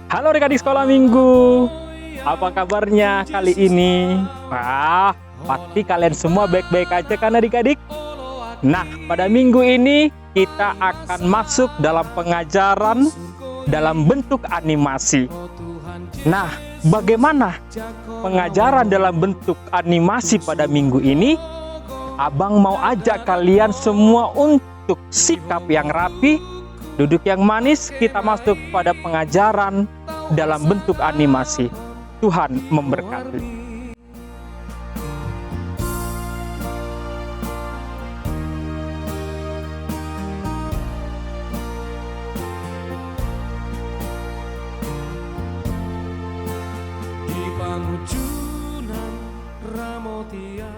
Halo adik-adik sekolah minggu, apa kabarnya kali ini? Pasti kalian semua baik-baik aja kan adik-adik? Nah, pada minggu ini kita akan masuk dalam pengajaran dalam bentuk animasi. Nah, bagaimana pengajaran dalam bentuk animasi pada minggu ini? Abang mau ajak kalian semua untuk sikap yang rapi, duduk yang manis, kita masuk pada pengajaran dalam bentuk animasi. Tuhan memberkati. Di Pamujunan Ramotia.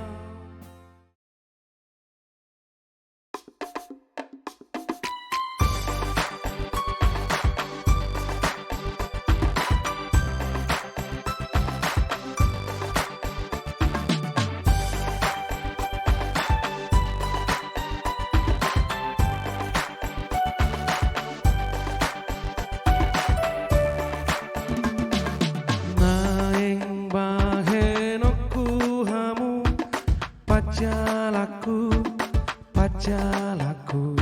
Pajalaku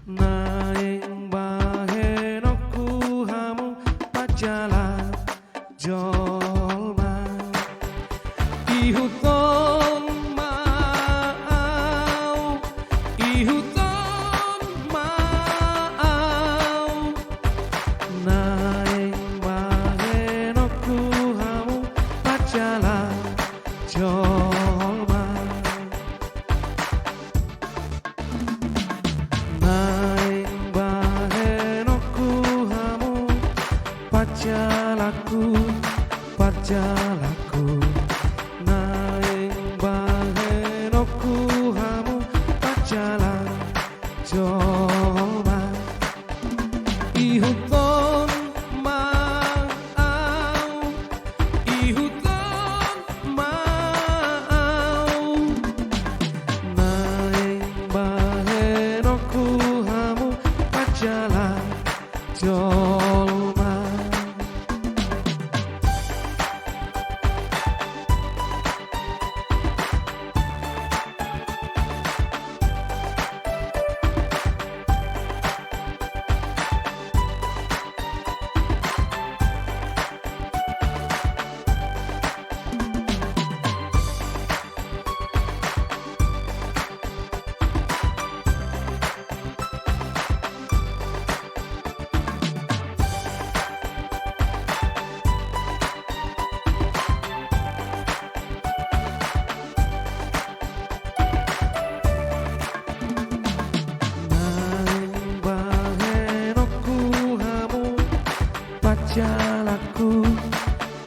naing bahenoku hamu pajala jolma ihuton mau naing bahenoku hamu pajala jolma pajalaku naing bahenoku hamu pajala jolma ihuton mau naing bahenoku hamu pajala jolma.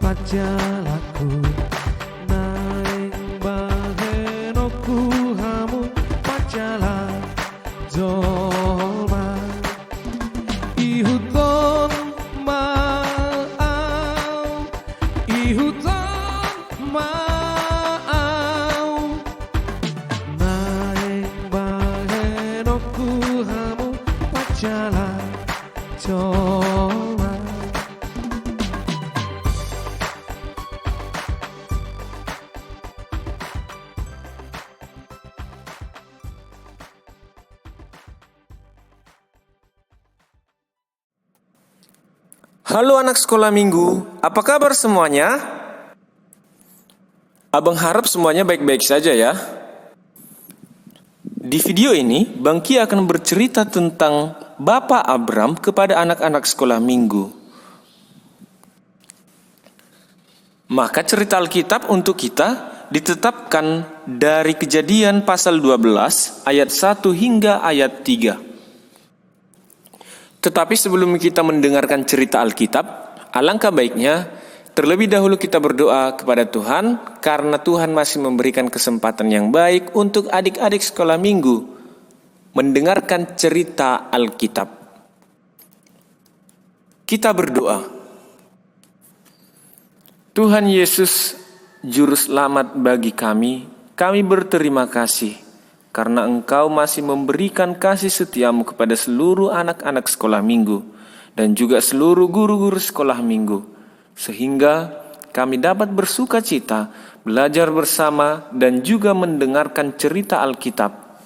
Pajalaku naing bahenoku hamu pajala jolma ihuton mau naing bahenoku hamu pajala jolma. Halo anak sekolah minggu, apa kabar semuanya? Abang harap semuanya baik-baik saja ya. Di video ini, Bang Ki akan bercerita tentang Bapak Abram kepada anak-anak sekolah minggu. Maka cerita Alkitab untuk kita ditetapkan dari Kejadian pasal 12 ayat 1 hingga ayat 3. Tetapi sebelum kita mendengarkan cerita Alkitab, alangkah baiknya terlebih dahulu kita berdoa kepada Tuhan, karena Tuhan masih memberikan kesempatan yang baik untuk adik-adik sekolah minggu mendengarkan cerita Alkitab. Kita berdoa. Tuhan Yesus, Juru Selamat bagi kami berterima kasih karena Engkau masih memberikan kasih setiamu kepada seluruh anak-anak sekolah minggu dan juga seluruh guru-guru sekolah minggu, sehingga kami dapat bersuka cita, belajar bersama, dan juga mendengarkan cerita Alkitab.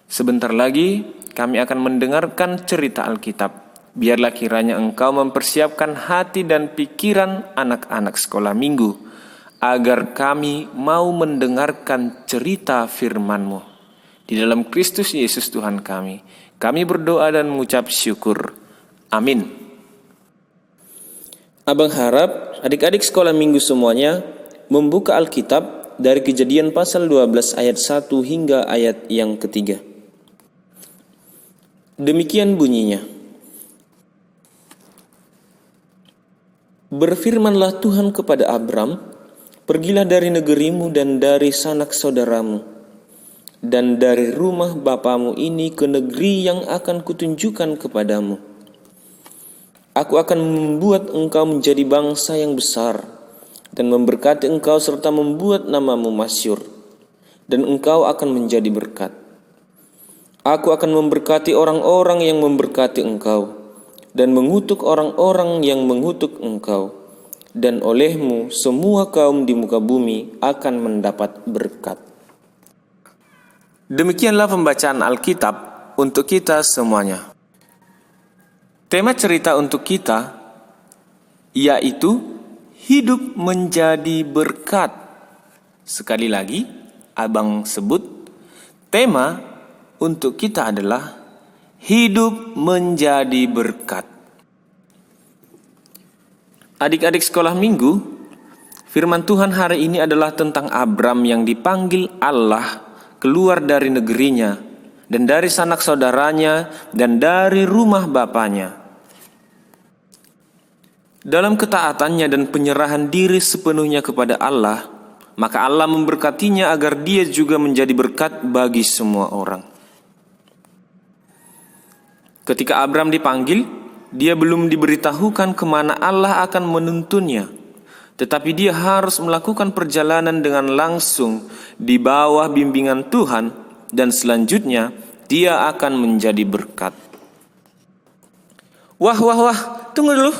Sebentar lagi kami akan mendengarkan cerita Alkitab. Biarlah kiranya engkau mempersiapkan hati dan pikiran anak-anak sekolah minggu, agar kami mau mendengarkan cerita firman-Mu. Di dalam Kristus Yesus Tuhan kami berdoa dan mengucap syukur. Amin. Abang harap adik-adik sekolah minggu semuanya membuka Alkitab dari Kejadian pasal 12 ayat 1 hingga ayat yang ketiga. Demikian bunyinya. Berfirmanlah Tuhan kepada Abram, pergilah dari negerimu dan dari sanak saudaramu, dan dari rumah bapamu ini ke negeri yang akan kutunjukkan kepadamu. Aku akan membuat engkau menjadi bangsa yang besar, dan memberkati engkau serta membuat namamu masyhur, dan engkau akan menjadi berkat. Aku akan memberkati orang-orang yang memberkati engkau, dan mengutuk orang-orang yang mengutuk engkau, dan olehmu semua kaum di muka bumi akan mendapat berkat. Demikianlah pembacaan Alkitab untuk kita semuanya. Tema cerita untuk kita yaitu hidup menjadi berkat. Sekali lagi, abang sebut tema untuk kita adalah hidup menjadi berkat. Adik-adik sekolah minggu, firman Tuhan hari ini adalah tentang Abram yang dipanggil Allah keluar dari negerinya dan dari sanak saudaranya dan dari rumah bapanya. Dalam ketaatannya dan penyerahan diri sepenuhnya kepada Allah, maka Allah memberkatinya agar dia juga menjadi berkat bagi semua orang. Ketika Abram dipanggil, dia belum diberitahukan kemana Allah akan menuntunnya. Tetapi dia harus melakukan perjalanan dengan langsung di bawah bimbingan Tuhan, dan selanjutnya dia akan menjadi berkat. Wah, tunggu dulu.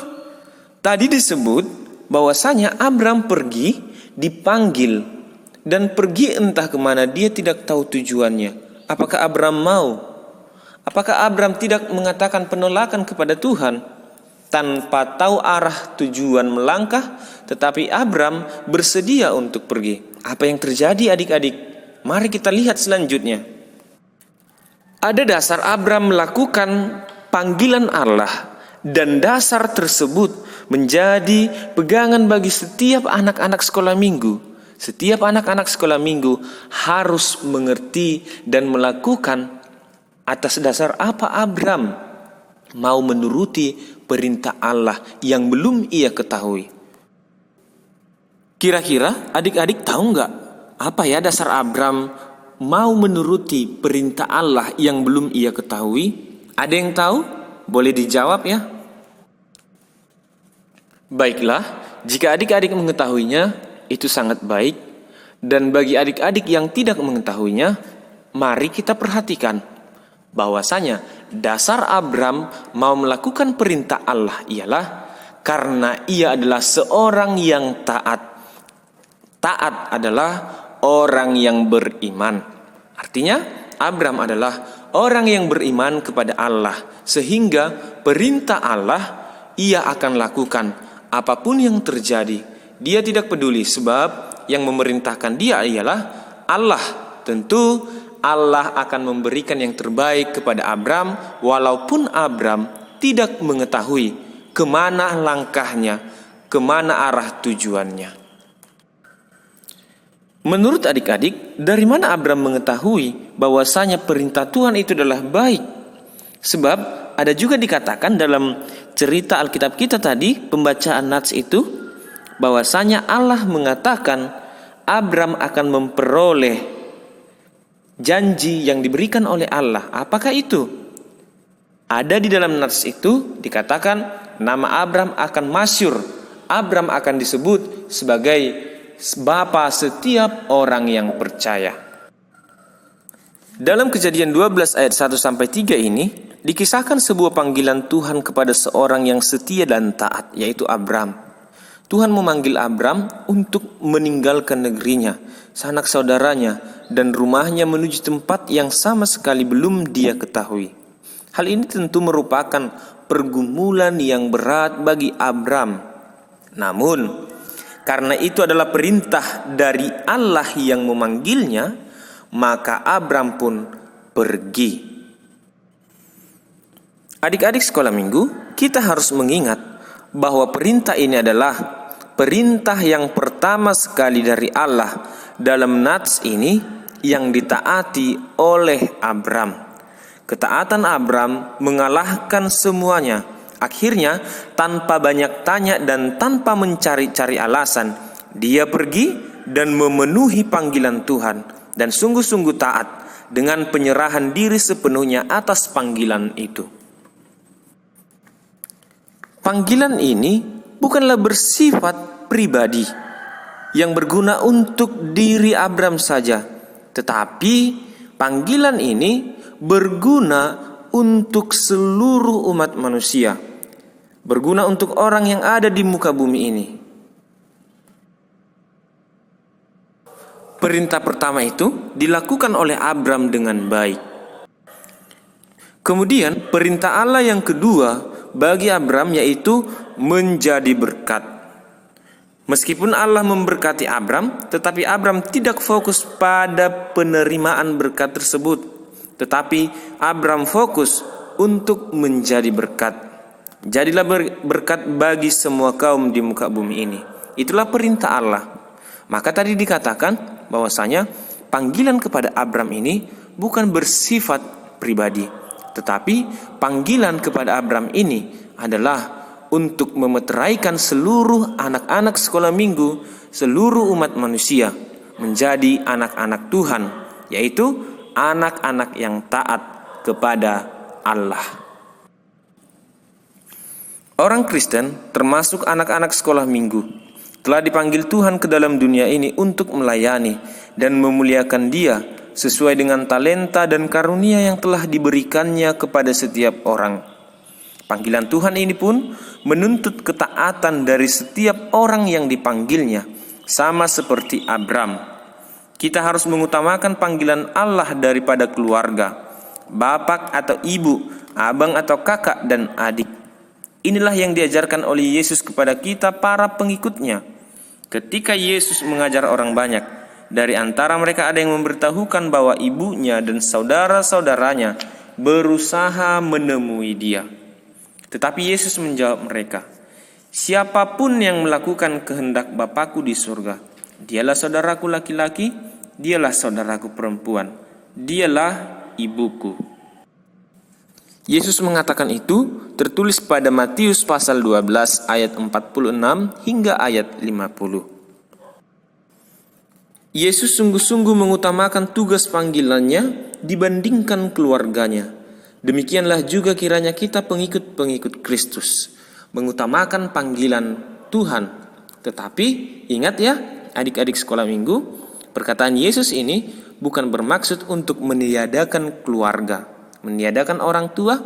Tadi disebut bahwasanya Abram pergi, dipanggil, dan pergi entah kemana dia tidak tahu tujuannya. Apakah Abram mau? Apakah Abram tidak mengatakan penolakan kepada Tuhan tanpa tahu arah tujuan melangkah, tetapi Abram bersedia untuk pergi? Apa yang terjadi adik-adik? Mari kita lihat selanjutnya. Ada dasar Abram melakukan panggilan Allah, dan dasar tersebut menjadi pegangan bagi setiap anak-anak sekolah minggu. Setiap anak-anak sekolah minggu harus mengerti dan melakukan atas dasar apa Abram mau menuruti perintah Allah yang belum ia ketahui. Kira-kira adik-adik tahu nggak apa ya dasar Abram mau menuruti perintah Allah yang belum ia ketahui? Ada yang tahu? Boleh dijawab ya. Baiklah, jika adik-adik mengetahuinya, itu sangat baik. Dan bagi adik-adik yang tidak mengetahuinya, mari kita perhatikan bahwasanya dasar Abram mau melakukan perintah Allah ialah karena ia adalah seorang yang taat. Taat adalah orang yang beriman. Artinya Abram adalah orang yang beriman kepada Allah, sehingga perintah Allah ia akan lakukan apapun yang terjadi. Dia tidak peduli sebab yang memerintahkan dia ialah Allah. Tentu Allah akan memberikan yang terbaik kepada Abram, walaupun Abram tidak mengetahui kemana langkahnya, kemana arah tujuannya. Menurut adik-adik, dari mana Abram mengetahui bahwasanya perintah Tuhan itu adalah baik? Sebab ada juga dikatakan dalam cerita Alkitab kita tadi, pembacaan Nats itu, bahwasanya Allah mengatakan Abram akan memperoleh janji yang diberikan oleh Allah. Apakah itu? Ada di dalam Nats itu dikatakan nama Abram akan masyhur. Abram akan disebut sebagai bapa setiap orang yang percaya. Dalam Kejadian 12 ayat 1 sampai 3 ini dikisahkan sebuah panggilan Tuhan kepada seorang yang setia dan taat, yaitu Abram. Tuhan memanggil Abram untuk meninggalkan negerinya, sanak saudaranya, dan rumahnya menuju tempat yang sama sekali belum dia ketahui. Hal ini tentu merupakan pergumulan yang berat bagi Abram. Namun, karena itu adalah perintah dari Allah yang memanggilnya, maka Abram pun pergi. Adik-adik sekolah minggu, kita harus mengingat bahwa perintah ini adalah perintah yang pertama sekali dari Allah dalam nats ini yang ditaati oleh Abram. Ketaatan Abram mengalahkan semuanya. Akhirnya, tanpa banyak tanya dan tanpa mencari-cari alasan, dia pergi dan memenuhi panggilan Tuhan dan sungguh-sungguh taat dengan penyerahan diri sepenuhnya atas panggilan itu. Panggilan ini bukanlah bersifat pribadi yang berguna untuk diri Abram saja, tetapi panggilan ini berguna untuk seluruh umat manusia, berguna untuk orang yang ada di muka bumi ini. Perintah pertama itu dilakukan oleh Abram dengan baik. Kemudian perintah Allah yang kedua bagi Abram yaitu menjadi berkat. Meskipun Allah memberkati Abram, tetapi Abram tidak fokus pada penerimaan berkat tersebut, tetapi Abram fokus untuk menjadi berkat. Jadilah berkat bagi semua kaum di muka bumi ini. Itulah perintah Allah. Maka tadi dikatakan bahwasanya panggilan kepada Abram ini bukan bersifat pribadi, tetapi panggilan kepada Abram ini adalah untuk memeteraikan seluruh anak-anak sekolah minggu, seluruh umat manusia menjadi anak-anak Tuhan, yaitu anak-anak yang taat kepada Allah. Orang Kristen, termasuk anak-anak sekolah minggu, telah dipanggil Tuhan ke dalam dunia ini untuk melayani dan memuliakan Dia sesuai dengan talenta dan karunia yang telah diberikannya kepada setiap orang. Panggilan Tuhan ini pun menuntut ketaatan dari setiap orang yang dipanggilnya, sama seperti Abram. Kita harus mengutamakan panggilan Allah daripada keluarga, bapak atau ibu, abang atau kakak dan adik. Inilah yang diajarkan oleh Yesus kepada kita para pengikutnya. Ketika Yesus mengajar orang banyak, dari antara mereka ada yang memberitahukan bahwa ibunya dan saudara-saudaranya berusaha menemui Dia. Tetapi Yesus menjawab mereka, "Siapapun yang melakukan kehendak Bapakku di surga, dialah saudaraku laki-laki, dialah saudaraku perempuan, dialah ibuku." Yesus mengatakan itu tertulis pada Matius pasal 12 ayat 46 hingga ayat 50. Yesus sungguh-sungguh mengutamakan tugas panggilannya dibandingkan keluarganya. Demikianlah juga kiranya kita pengikut-pengikut Kristus mengutamakan panggilan Tuhan. Tetapi ingat ya adik-adik sekolah minggu, perkataan Yesus ini bukan bermaksud untuk meniadakan keluarga, meniadakan orang tua,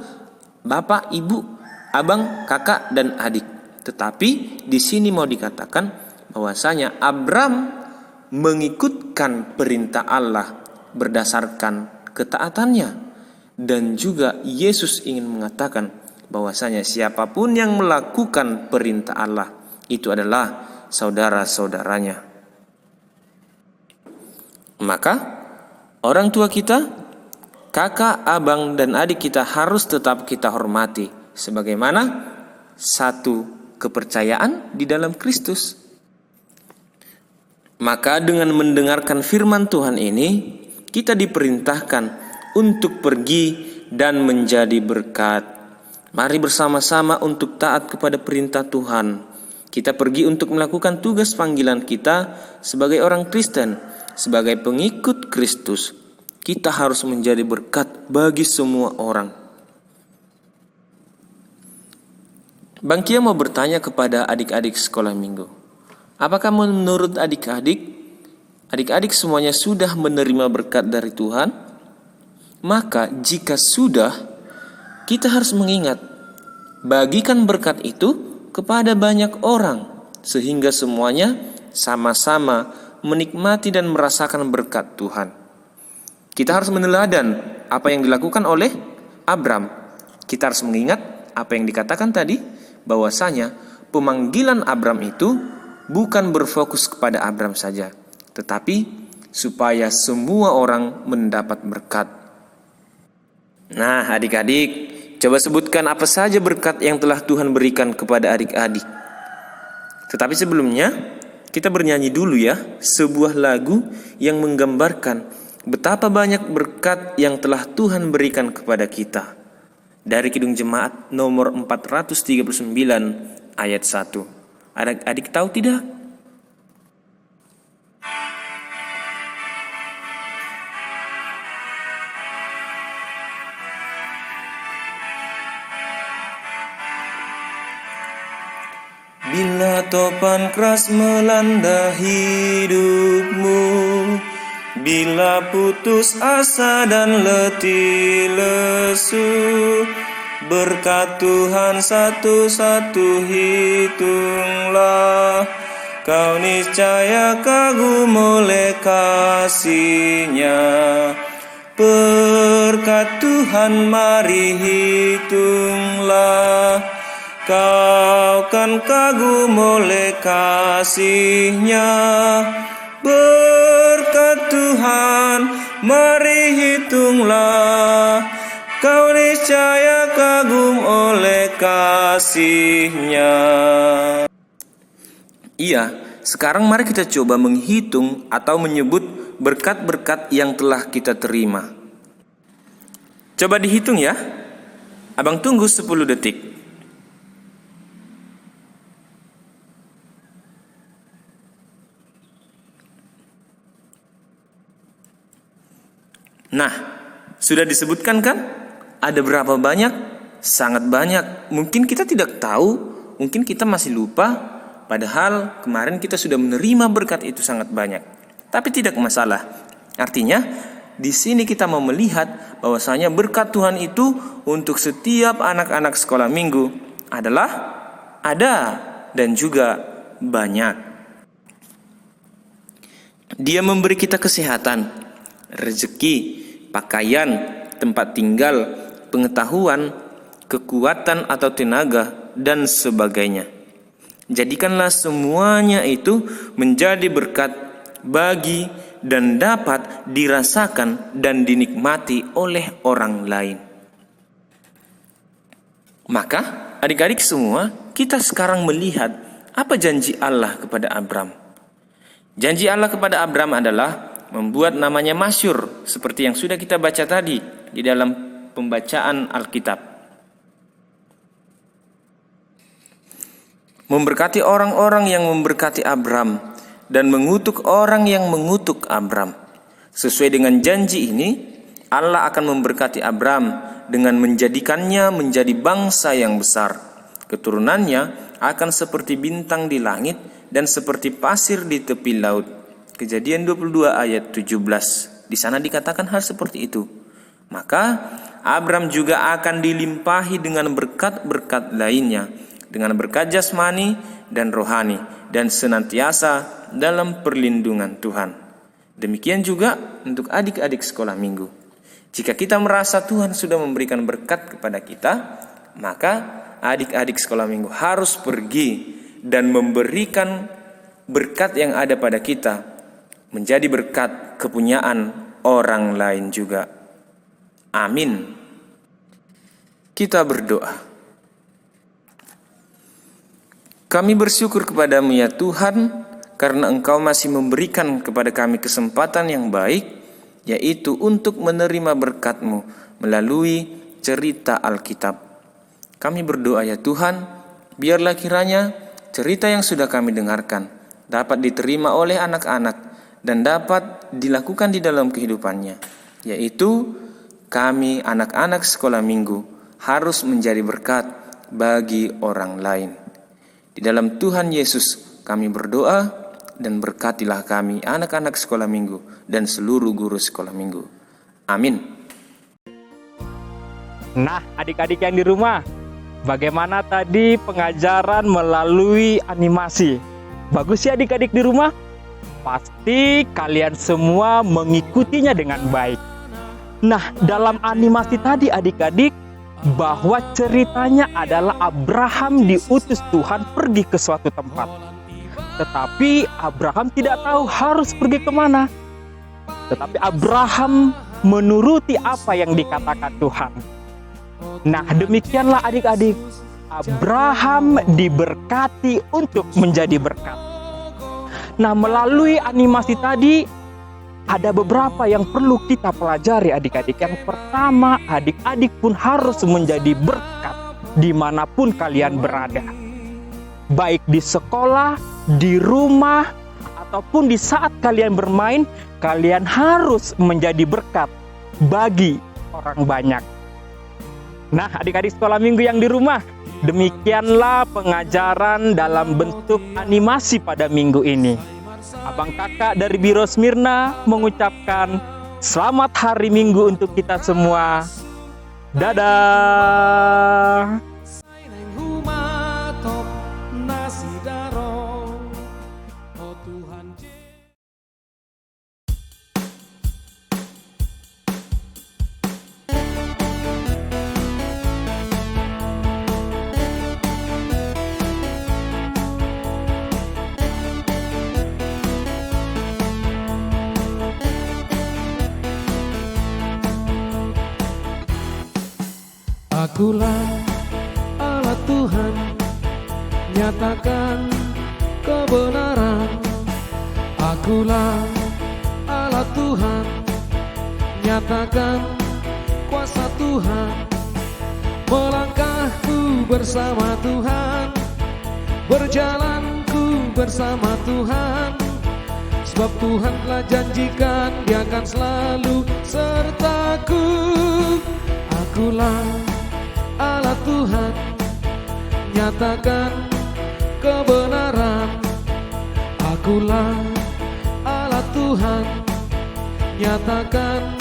bapak, ibu, abang, kakak, dan adik. Tetapi di sini mau dikatakan bahwasanya Abram mengikutkan perintah Allah berdasarkan ketaatannya. Dan juga Yesus ingin mengatakan bahwasanya siapapun yang melakukan perintah Allah itu adalah saudara-saudaranya. Maka orang tua kita, kakak, abang, dan adik kita harus tetap kita hormati sebagaimana satu kepercayaan di dalam Kristus. Maka dengan mendengarkan firman Tuhan ini, kita diperintahkan untuk pergi dan menjadi berkat. Mari bersama-sama untuk taat kepada perintah Tuhan. Kita pergi untuk melakukan tugas panggilan kita sebagai orang Kristen, sebagai pengikut Kristus. Kita harus menjadi berkat bagi semua orang. Bang Kia mau bertanya kepada adik-adik sekolah minggu. Apakah menurut adik-adik semuanya sudah menerima berkat dari Tuhan? Maka jika sudah, kita harus mengingat, bagikan berkat itu kepada banyak orang, sehingga semuanya sama-sama menikmati dan merasakan berkat Tuhan. Kita harus meneladan apa yang dilakukan oleh Abram. Kita harus mengingat apa yang dikatakan tadi, bahwasanya pemanggilan Abram itu bukan berfokus kepada Abram saja, tetapi supaya semua orang mendapat berkat. Nah, adik-adik, coba sebutkan apa saja berkat yang telah Tuhan berikan kepada adik-adik. Tetapi sebelumnya, kita bernyanyi dulu ya, sebuah lagu yang menggambarkan betapa banyak berkat yang telah Tuhan berikan kepada kita. Dari Kidung Jemaat nomor 439 ayat 1. Adik-adik tahu tidak? Bila topan keras melanda hidupmu, bila putus asa dan letih lesu, berkat Tuhan satu-satu hitunglah, kau niscaya kagum oleh kasih-Nya. Berkat Tuhan mari hitunglah, kau kan kagum oleh kasih-Nya. Berkat Tuhan mari hitunglah, kau niscaya kagum oleh kasih-Nya. Iya, sekarang mari kita coba menghitung atau menyebut berkat-berkat yang telah kita terima. Coba dihitung ya. Abang tunggu 10 detik. Nah, sudah disebutkan kan? Ada berapa banyak? Sangat banyak. Mungkin kita tidak tahu, mungkin kita masih lupa, padahal kemarin kita sudah menerima berkat itu sangat banyak. Tapi tidak masalah. Artinya, di sini kita mau melihat bahwasanya berkat Tuhan itu untuk setiap anak-anak sekolah minggu adalah ada dan juga banyak. Dia memberi kita kesehatan, rezeki, pakaian, tempat tinggal, pengetahuan, kekuatan atau tenaga, dan sebagainya. Jadikanlah semuanya itu menjadi berkat bagi dan dapat dirasakan dan dinikmati oleh orang lain. Maka, adik-adik semua, kita sekarang melihat apa janji Allah kepada Abram. Janji Allah kepada Abram adalah membuat namanya masyhur, seperti yang sudah kita baca tadi di dalam pembacaan Alkitab. Memberkati orang-orang yang memberkati Abram dan mengutuk orang yang mengutuk Abram. Sesuai dengan janji ini, Allah akan memberkati Abram dengan menjadikannya menjadi bangsa yang besar. Keturunannya akan seperti bintang di langit dan seperti pasir di tepi laut. Kejadian 22 ayat 17. Di sana dikatakan hal seperti itu. Maka Abram juga akan dilimpahi dengan berkat-berkat lainnya, dengan berkat jasmani dan rohani, dan senantiasa dalam perlindungan Tuhan. Demikian juga untuk adik-adik sekolah minggu. Jika kita merasa Tuhan sudah memberikan berkat kepada kita, maka adik-adik sekolah minggu harus pergi dan memberikan berkat yang ada pada kita menjadi berkat kepunyaan orang lain juga. Amin. Kita berdoa. Kami bersyukur kepadamu ya Tuhan, karena Engkau masih memberikan kepada kami kesempatan yang baik, yaitu untuk menerima berkat-Mu melalui cerita Alkitab. Kami berdoa ya Tuhan, biarlah kiranya cerita yang sudah kami dengarkan dapat diterima oleh anak-anak dan dapat dilakukan di dalam kehidupannya, yaitu kami anak-anak sekolah minggu harus menjadi berkat bagi orang lain. Di dalam Tuhan Yesus kami berdoa, dan berkatilah kami anak-anak sekolah minggu dan seluruh guru sekolah minggu. Amin. Nah, adik-adik yang di rumah, bagaimana tadi pengajaran melalui animasi? Bagus ya adik-adik di rumah? Pasti kalian semua mengikutinya dengan baik. Nah, dalam animasi tadi adik-adik, bahwa ceritanya adalah Abraham diutus Tuhan pergi ke suatu tempat. Tetapi Abraham tidak tahu harus pergi kemana. Tetapi Abraham menuruti apa yang dikatakan Tuhan. Nah, demikianlah adik-adik, Abraham diberkati untuk menjadi berkat. Nah, melalui animasi tadi, ada beberapa yang perlu kita pelajari adik-adik. Yang pertama, adik-adik pun harus menjadi berkat dimanapun kalian berada. Baik di sekolah, di rumah, ataupun di saat kalian bermain, kalian harus menjadi berkat bagi orang banyak. Nah, adik-adik sekolah minggu yang di rumah, demikianlah pengajaran dalam bentuk animasi pada minggu ini. Abang kakak dari Biro Smyrna mengucapkan selamat hari Minggu untuk kita semua. Dadah. Neng humatop nasi daro. Oh Tuhan. Akulah Allah Tuhan, nyatakan kebenaran. Akulah Allah Tuhan, nyatakan kuasa Tuhan. Melangkahku bersama Tuhan, berjalanku bersama Tuhan. Sebab Tuhan telah janjikan Dia akan selalu sertaku. Akulah Allah Tuhan, nyatakan kebenaran. Akulah Allah Tuhan, nyatakan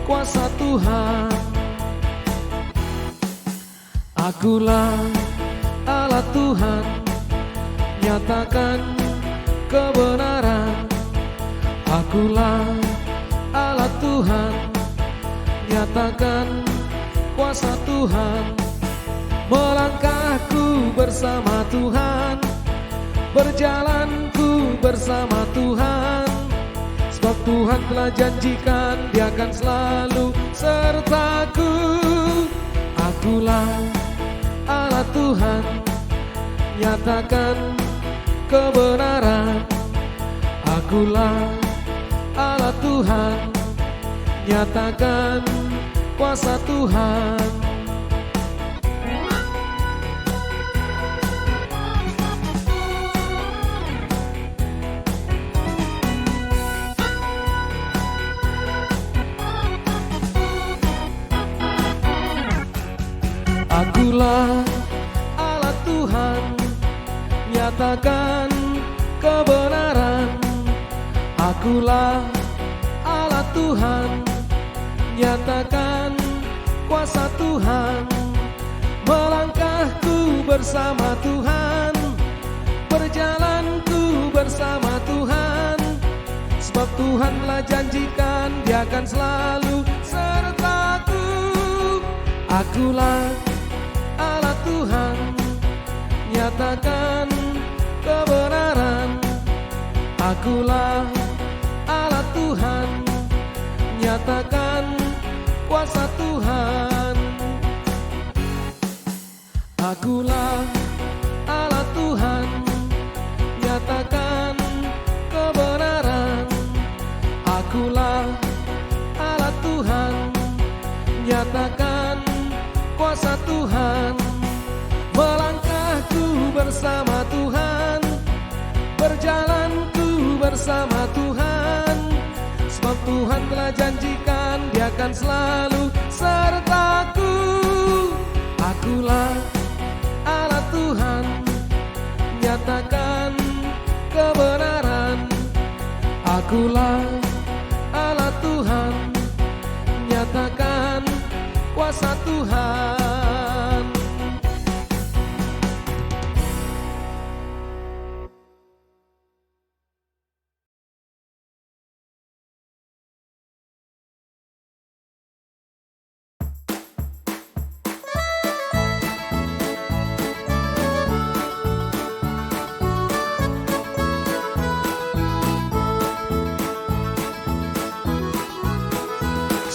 kuasa Tuhan. Akulah Allah Tuhan, nyatakan kebenaran. Akulah Allah Tuhan, nyatakan kuasa Tuhan. Melangkahku bersama Tuhan, berjalanku bersama Tuhan. Sebab Tuhan telah janjikan Dia akan selalu sertaku. Akulah Allah Tuhan, nyatakan kebenaran. Akulah Allah Tuhan, nyatakan kuasa Tuhan. Akulah Allah Tuhan, nyatakan kebenaran. Akulah Allah Tuhan, nyatakan kuasa Tuhan. Melangkahku bersama Tuhan, berjalanku bersama Tuhan. Sebab Tuhan telah janjikan Dia akan selalu sertaku. Akulah Allah Tuhan, nyatakan kebenaran. Akulah Allah Tuhan, nyatakan kuasa Tuhan. Akulah Allah Tuhan, nyatakan kebenaran. Akulah Allah Tuhan, nyatakan kuasa Tuhan. Melangkahku bersama Tuhan, berjalanku bersama Tuhan. Sebab Tuhan telah janjikan Dia akan selalu sertaku. Akulah Allah Tuhan, nyatakan kebenaran. Akulah Allah Tuhan, nyatakan kuasa Tuhan.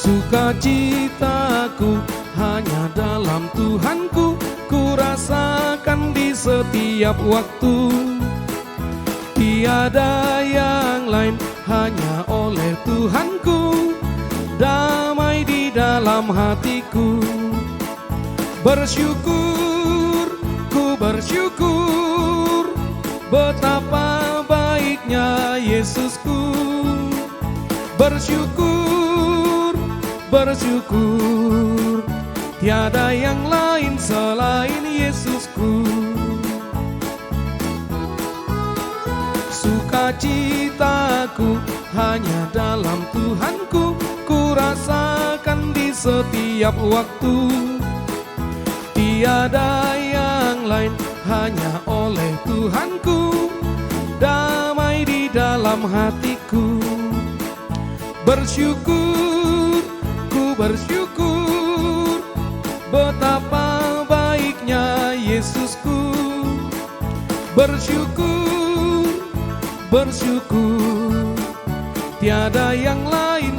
Sukacitaku hanya dalam Tuhanku, ku rasakan di setiap waktu. Tiada yang lain, hanya oleh Tuhanku, damai di dalam hatiku. Bersyukur, ku bersyukur, betapa baiknya Yesusku. Bersyukur, bersyukur, tiada yang lain selain Yesusku. Sukacitaku hanya dalam Tuhanku, ku rasakan di setiap waktu. Tiada yang lain, hanya oleh Tuhanku, damai di dalam hatiku. Bersyukur, ku bersyukur, betapa baiknya Yesusku. Bersyukur, bersyukur, tiada yang lain